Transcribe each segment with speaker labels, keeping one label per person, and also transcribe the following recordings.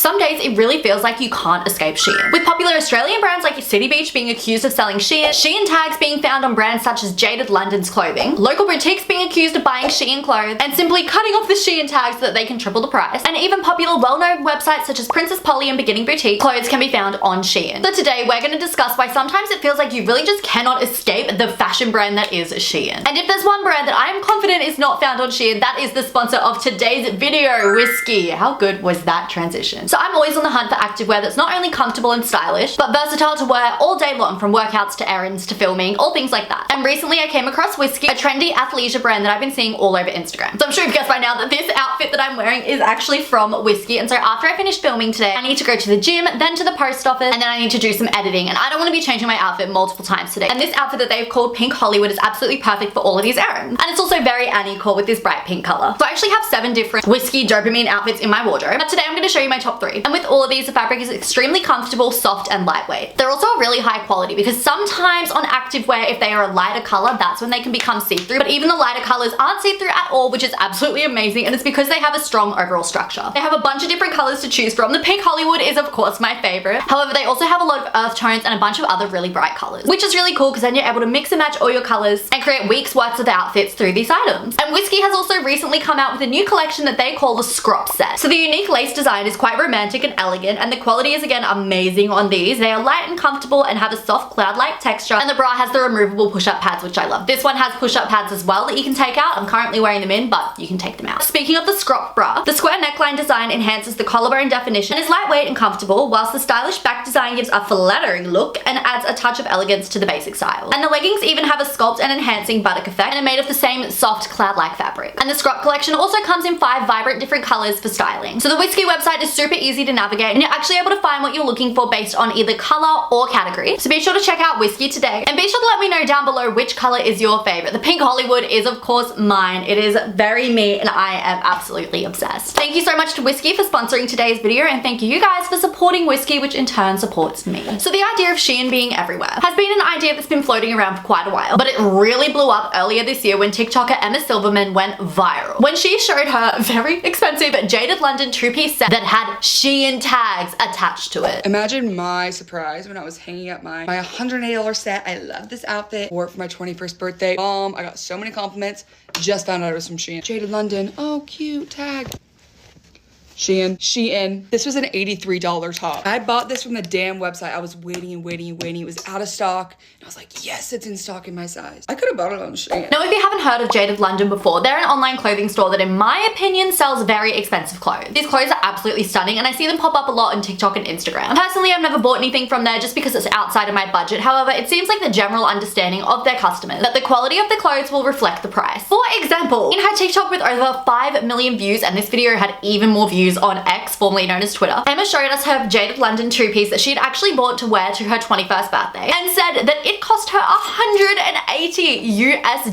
Speaker 1: Some days it really feels like you can't escape Shein. With popular Australian brands like City Beach being accused of selling Shein tags being found on brands such as Jaded London's clothing, local boutiques being accused of buying Shein clothes and simply cutting off the Shein tags so that they can triple the price, and even popular well-known websites such as Princess Polly and Beginning Boutique clothes can be found on Shein. So today we're going to discuss why sometimes it feels like you really just cannot escape the fashion brand that is Shein. And if there's one brand that I am confident is not found on Shein, that is the sponsor of today's video, Whiskey. How good was that transition? So I'm always on the hunt for activewear that's not only comfortable and stylish, but versatile to wear all day long, from workouts to errands to filming, all things like that. And recently I came across Whiskey, a trendy athleisure brand that I've been seeing all over Instagram. So I'm sure you've guessed by now that this outfit that I'm wearing is actually from Whiskey. And so after I finish filming today, I need to go to the gym, then to the post office, and then I need to do some editing. And I don't want to be changing my outfit multiple times today. And this outfit that they've called Pink Hollywood is absolutely perfect for all of these errands. And it's also very Annie-core with this bright pink color. So I actually have 7 different Whiskey dopamine outfits in my wardrobe. But today I'm going to show you my top 3. And with all of these, the fabric is extremely comfortable, soft, and lightweight. They're also really high quality because sometimes on activewear, if they are a lighter color, that's when they can become see-through. But even the lighter colors aren't see-through at all, which is absolutely amazing. And it's because they have a strong overall structure. They have a bunch of different colors to choose from. The Pink Hollywood is of course my favorite. However, they also have a lot of earth tones and a bunch of other really bright colors, which is really cool because then you're able to mix and match all your colors and create weeks worth of outfits through these items. And Whiskey has also recently come out with a new collection that they call the Scrop Set. So the unique lace design is quite romantic and elegant, and the quality is again amazing on these. They are light and comfortable and have a soft cloud-like texture, and the bra has the removable push-up pads, which I love. This one has push-up pads as well that you can take out. I'm currently wearing them in, but you can take them out. Speaking of the Scrop bra, the square neckline design enhances the collarbone definition and is lightweight and comfortable, whilst the stylish back design gives a flattering look and adds a touch of elegance to the basic style. And the leggings even have a sculpt and enhancing buttock effect and are made of the same soft cloud-like fabric. And the Scrop collection also comes in 5 vibrant different colors for styling. So the Whiskey website is super easy to navigate, and you're actually able to find what you're looking for based on either color or category. So be sure to check out Whiskey today, and be sure to let me know down below which color is your favorite. The Pink Hollywood is of course mine. It is very me and I am absolutely obsessed. Thank you so much to Whiskey for sponsoring today's video, and thank you guys for supporting Whiskey, which in turn supports me. So the idea of Shein being everywhere has been an idea that's been floating around for quite a while, but it really blew up earlier this year when TikToker Emma Silverman went viral when she showed her very expensive Jaded London 2-piece set that had Shein tags attached to it.
Speaker 2: Imagine my surprise when I was hanging up my $180 set. I love this outfit. Wore it for my 21st birthday. I got so many compliments. Just found out it was from Shein. Jaded London. Oh, cute tag. Shein. This was an $83 top. I bought this from the damn website. I was waiting and waiting and waiting. It was out of stock. And I was like, yes, it's in stock in my size. I could have bought it on Shein.
Speaker 1: Now, if you haven't heard of Jaded London before, they're an online clothing store that in my opinion sells very expensive clothes. These clothes are absolutely stunning, and I see them pop up a lot on TikTok and Instagram. Personally, I've never bought anything from there just because it's outside of my budget. However, it seems like the general understanding of their customers that the quality of the clothes will reflect the price. For example, in her TikTok with over 5 million views, and this video had even more views on X, formerly known as Twitter, Emma showed us her Jaded London 2-piece that she had actually bought to wear to her 21st birthday, and said that it cost her $180 US.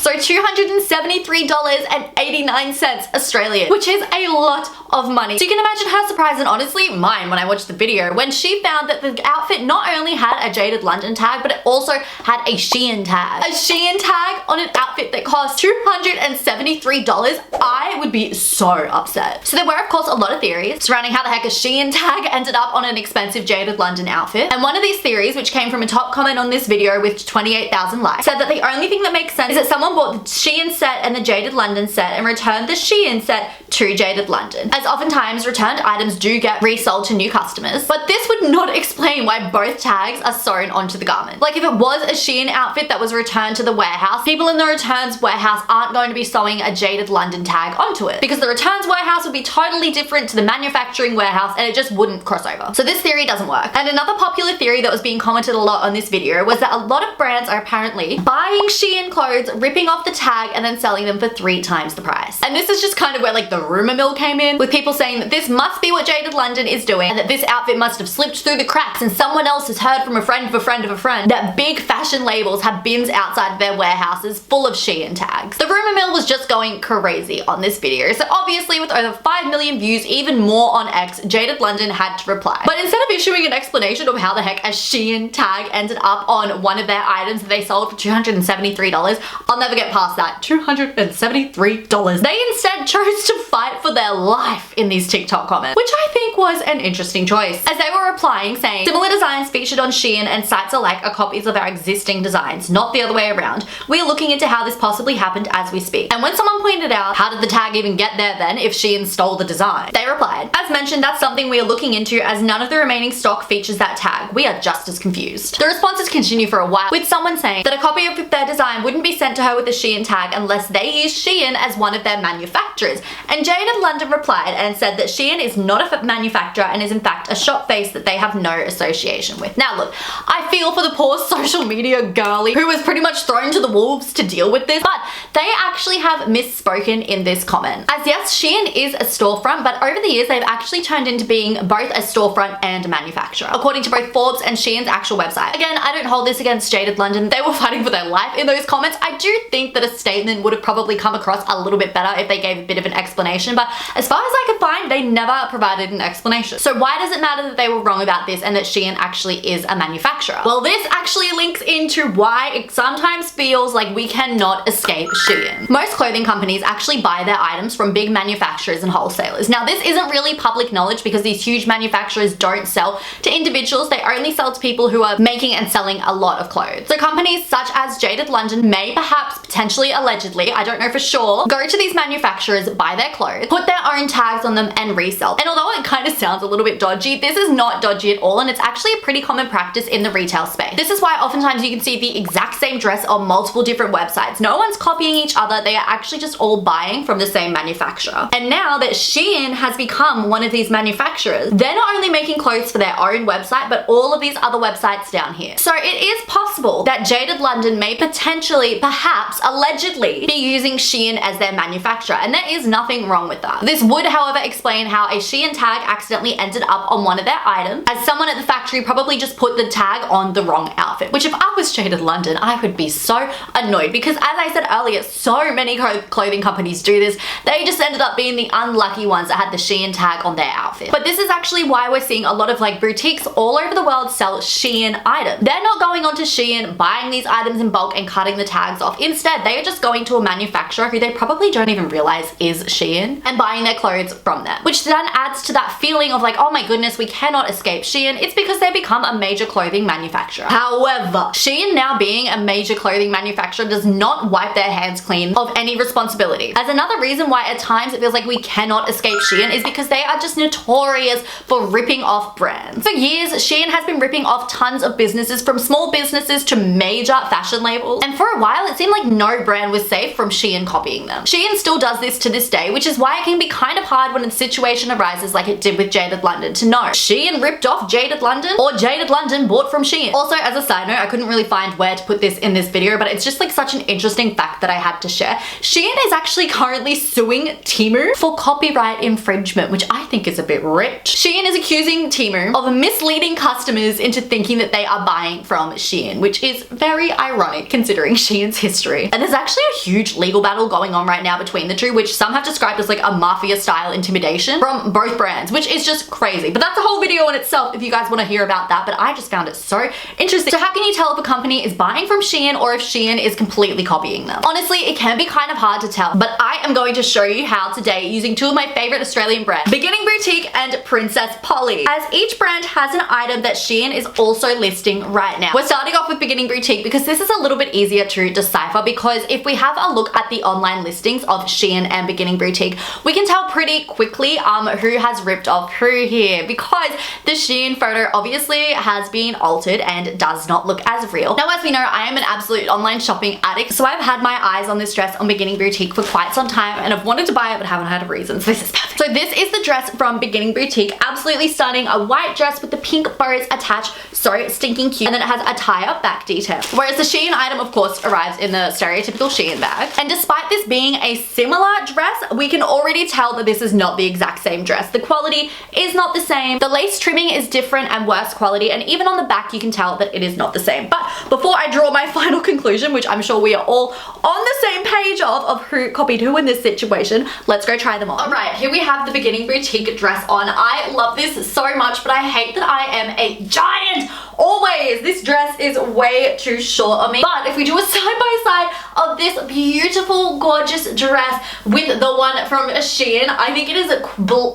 Speaker 1: So $273.89 Australian, which is a lot of money. So you can imagine her surprise, and honestly mine, when I watched the video, when she found that the outfit not only had a Jaded London tag, but it also had a Shein tag. A Shein tag on an outfit that cost $273. I would be so upset. So there were of course a lot of theories surrounding how the heck a Shein tag ended up on an expensive Jaded London outfit. And one of these theories, which came from a top comment on this video with 28,000 likes, said that the only thing that makes sense is that someone bought the Shein set and the Jaded London set and returned the Shein set to Jaded London, as oftentimes returned items do get resold to new customers. But this would not explain why both tags are sewn onto the garment. Like, if it was a Shein outfit that was returned to the warehouse, people in the returns warehouse aren't going to be sewing a Jaded London tag onto it, because the returns warehouse would be totally different to the manufacturing warehouse and it just wouldn't cross over. So this theory doesn't work. And another popular theory that was being commented a lot on this video was that a lot of brands are apparently buying Shein clothes, ripping off the tag, and then selling them for 3 times the price. And this is just kind of where like the rumor mill came in, with people saying that this must be what Jaded London is doing, and that this outfit must have slipped through the cracks and someone else has heard from a friend of a friend of a friend that big fashion labels have bins outside of their warehouses full of Shein tags. The rumor mill was just going crazy on this video, so obviously with over 5 million views, even more on X, Jaded London had to reply. But instead of issuing an explanation of how the heck a Shein tag ended up on one of their items that they sold for $273, I'll never get past that, $273. They instead chose to fight for their life in these TikTok comments, which I think was an interesting choice, as they were replying saying, similar designs featured on Shein and sites alike are copies of our existing designs, not the other way around. We are looking into how this possibly happened as we speak. And when someone pointed out, how did the tag even get there then if Shein stole the design? They replied, as mentioned, that's something we are looking into as none of the remaining stock features that tag. We are just as confused. The responses continue for a while, with someone saying that a copy of their design wouldn't be sent to her with the Shein tag unless they use Shein as one of their manufacturers. And Jaded London replied and said that Shein is not a manufacturer and is in fact a shop face that they have no association with. Now look, I feel for the poor social media girly who was pretty much thrown to the wolves to deal with this, but they actually have misspoken in this comment. As yes, Shein is a storefront, but over the years they've actually turned into being both a storefront and a manufacturer, according to both Forbes and Shein's actual website. Again, I don't hold this against Jaded London. They were fighting for their life in those comments. I do think that a statement would have probably come across a little bit better if they gave a bit of an explanation, but as far as I could find, they never provided an explanation. So why does it matter that they were wrong about this and that Shein actually is a manufacturer? Well, this actually links into why it sometimes feels like we cannot escape Shein. Most clothing companies actually buy their items from big manufacturers and wholesalers. Now, this isn't really public knowledge because these huge manufacturers don't sell to individuals. They only sell to people who are making and selling a lot of clothes. So companies such as Jaded London may perhaps, potentially, allegedly, I don't know for sure, go to these manufacturers, buy their clothes, put their own tags on them and resell. And although it kind of sounds a little bit dodgy, this is not dodgy at all, and it's actually a pretty common practice in the retail space. This is why oftentimes you can see the exact same dress on multiple different websites. No one's copying each other. They are actually just all buying from the same manufacturer. And now that Shein has become one of these manufacturers, they're not only making clothes for their own website, but all of these other websites down here. So it is possible that Jaded London may potentially, perhaps, allegedly be using Shein as their manufacturer, and there is nothing wrong with that. This would, however, explain how a Shein tag accidentally ended up on one of their items, as someone at the factory probably just put the tag on the wrong outfit, which if I was Jaded London, I would be so annoyed because, as I said earlier, so many clothing companies do this. They just ended up being the unlucky ones that had the Shein tag on their outfit. But this is actually why we're seeing a lot of boutiques all over the world sell Shein items. They're not going onto Shein, buying these items in bulk and cutting the tags off. Instead, they are just going to a manufacturer who they probably don't even realize is Shein and buying their clothes from them, which then adds to that feeling of oh my goodness, we cannot escape Shein. It's because they become a major clothing manufacturer. However, Shein now being a major clothing manufacturer does not wipe their hands clean of any responsibility. As another reason why at times it feels like we cannot escape Shein is because they are just notorious for ripping off brands. For years, Shein has been ripping off tons of businesses, from small businesses to major fashion labels, and for a while it seemed like no brand was safe from Shein copying them. Shein still does this to this day, which is why it can be kind of hard when a situation arises like it did with Jaded London to know Shein ripped off Jaded London or Jaded London bought from Shein. Also, as a side note, I couldn't really find where to put this in this video, but it's just such an interesting fact that I had to share. Shein is actually currently suing Temu for copyright infringement, which I think is a bit rich. Shein is accusing Temu of misleading customers into thinking that they are buying from Shein, which is very ironic considering Shein's history. And there's actually a huge legal battle going on right now between the two, which some have described as a mafia style intimidation from both brands, which is just crazy. But that's a whole video in itself if you guys want to hear about that, but I just found it so interesting. So how can you tell if a company is buying from Shein or if Shein is completely copying them? Honestly, it can be kind of hard to tell, but I am going to show you how today using two of my favorite Australian brands, Beginning Boutique and Princess Polly, as each brand has an item that Shein is also listing right now. We're starting off with Beginning Boutique because this is a little bit easier to decipher, because if we have a look at the online listings of Shein and Beginning Boutique, we can tell pretty quickly who has ripped off who here, because the Shein photo obviously has been altered and does not look as real. Now, as we know, I am an absolute online shopping addict, so I've had my eyes on this dress on Beginning Boutique for quite some time and I've wanted to buy it but haven't had a reason, so this is perfect. So this is the dress from Beginning Boutique. Absolutely stunning. A white dress with the pink bows attached. So stinking cute. And then it has a tie-up back detail. Whereas the Shein item, of course, arrives in the stereotypical Shein bag. And despite this being a similar dress, we can already tell that this is not the exact same dress. The quality is not the same. The lace trimming is different and worse quality. And even on the back, you can tell that it is not the same. But before I draw my final conclusion, which I'm sure we are all on the same page of who copied who in this situation, let's go try them on. All right, here we have the Beginning Boutique dress on. I love this so much, but I hate that I am a giant. Always, this dress is way too short on me. But if we do a side by side of this beautiful, gorgeous dress with the one from Shein, I think it is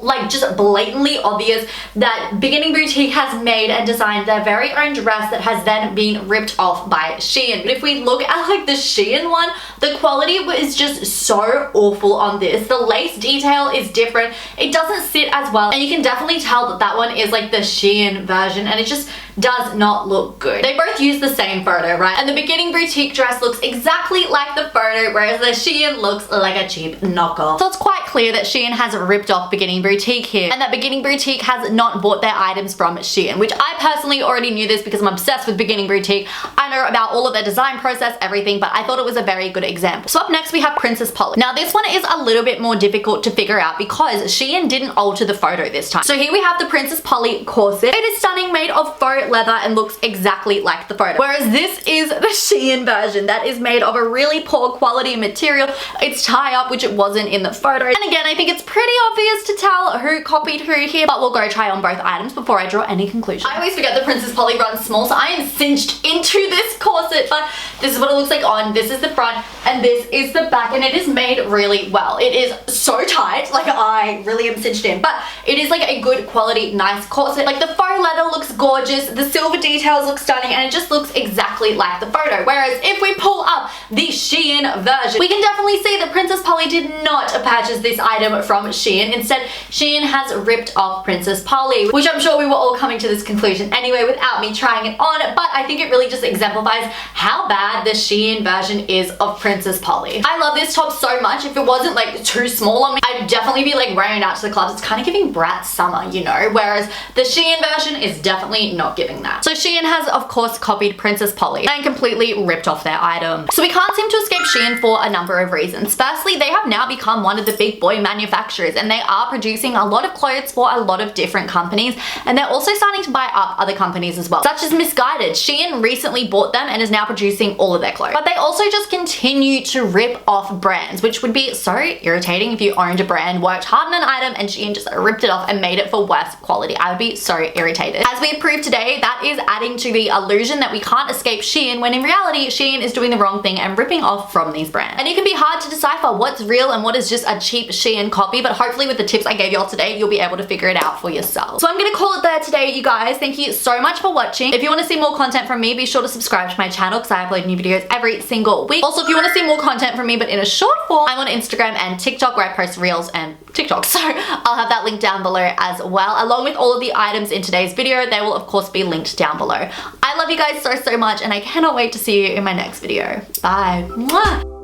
Speaker 1: like just blatantly obvious that Beginning Boutique has made and designed their very own dress that has then been ripped off by Shein. But if we look at like the Shein one, the quality is just so awful on this. The lace detail is different. It doesn't sit as well, and you can definitely tell that that one is like the Shein version, and it just does not look good. They both use the same photo, right? And the Beginning Boutique dress looks exactly like the photo, whereas the Shein looks like a cheap knockoff. So it's quite clear that Shein has ripped off Beginning Boutique here, and that Beginning Boutique has not bought their items from Shein, which I personally already knew this because I'm obsessed with Beginning Boutique. I know about all of their design process, everything, but I thought it was a very good example. So up next we have Princess Polly. Now this one is a little bit more difficult to figure out because Shein didn't alter the photo this time. So here we have the Princess Polly corset. It is stunning, made of faux leather and looks exactly like the photo. Whereas this is the Shein version that is made of a really poor quality material. It's tie-up, which it wasn't in the photo. And again, I think it's pretty obvious to tell who copied who here, but we'll go try on both items before I draw any conclusion. I always forget the Princess Polly runs small, so I am cinched into this corset, but this is what it looks like on. This is the front and this is the back, and it is made really well. It is so tight, like I really am cinched in, but it is like a good quality, nice corset. Like the faux leather looks gorgeous, the silver details look stunning, and it just looks exactly like the photo. Whereas if we pull up the Shein version, we can definitely see that Princess Polly did not purchase this item from Shein. Instead, Shein has ripped off Princess Polly, which I'm sure we were all coming to this conclusion anyway without me trying it on, but I think it really just exemplifies how bad the Shein version is of Princess Polly. I love this top so much. If it wasn't like too small on me, I'd definitely be like wearing it out to the clubs. It's kind of giving brat summer, you know, whereas the Shein version is definitely not giving that. So Shein has of course copied Princess Polly and completely ripped off their item. So we can't seem to escape Shein for a number of reasons. Firstly, they have now become one of the big boy manufacturers, and they are producing a lot of clothes for a lot of different companies, and they're also starting to buy up other companies as well, such as Misguided. Shein recently bought them and is now producing all of their clothes. But they also just continue to rip off brands, which would be so irritating if you owned a brand, worked hard on an item, and Shein just ripped it off and made it for worse quality. I would be so irritated. As we proved today, that is adding to the illusion that we can't escape Shein, when in reality, Shein is doing the wrong thing and ripping off from these brands. And it can be hard to decipher what's real and what is just a cheap Shein copy, but hopefully with the tips I gave y'all today, you'll be able to figure it out for yourself. So I'm gonna call it there today, you guys. Thank you so much for watching. If you want to see more content from me, be sure to subscribe to my channel because I upload new videos every single week. Also, if you want to see more content from me but in a short form, I'm on Instagram and TikTok where I post reels and TikTok. So I'll have that link down below as well. Along with all of the items in today's video, they will of course be linked down below. I love you guys so much, and I cannot wait to see you in my next video. Bye. Mwah.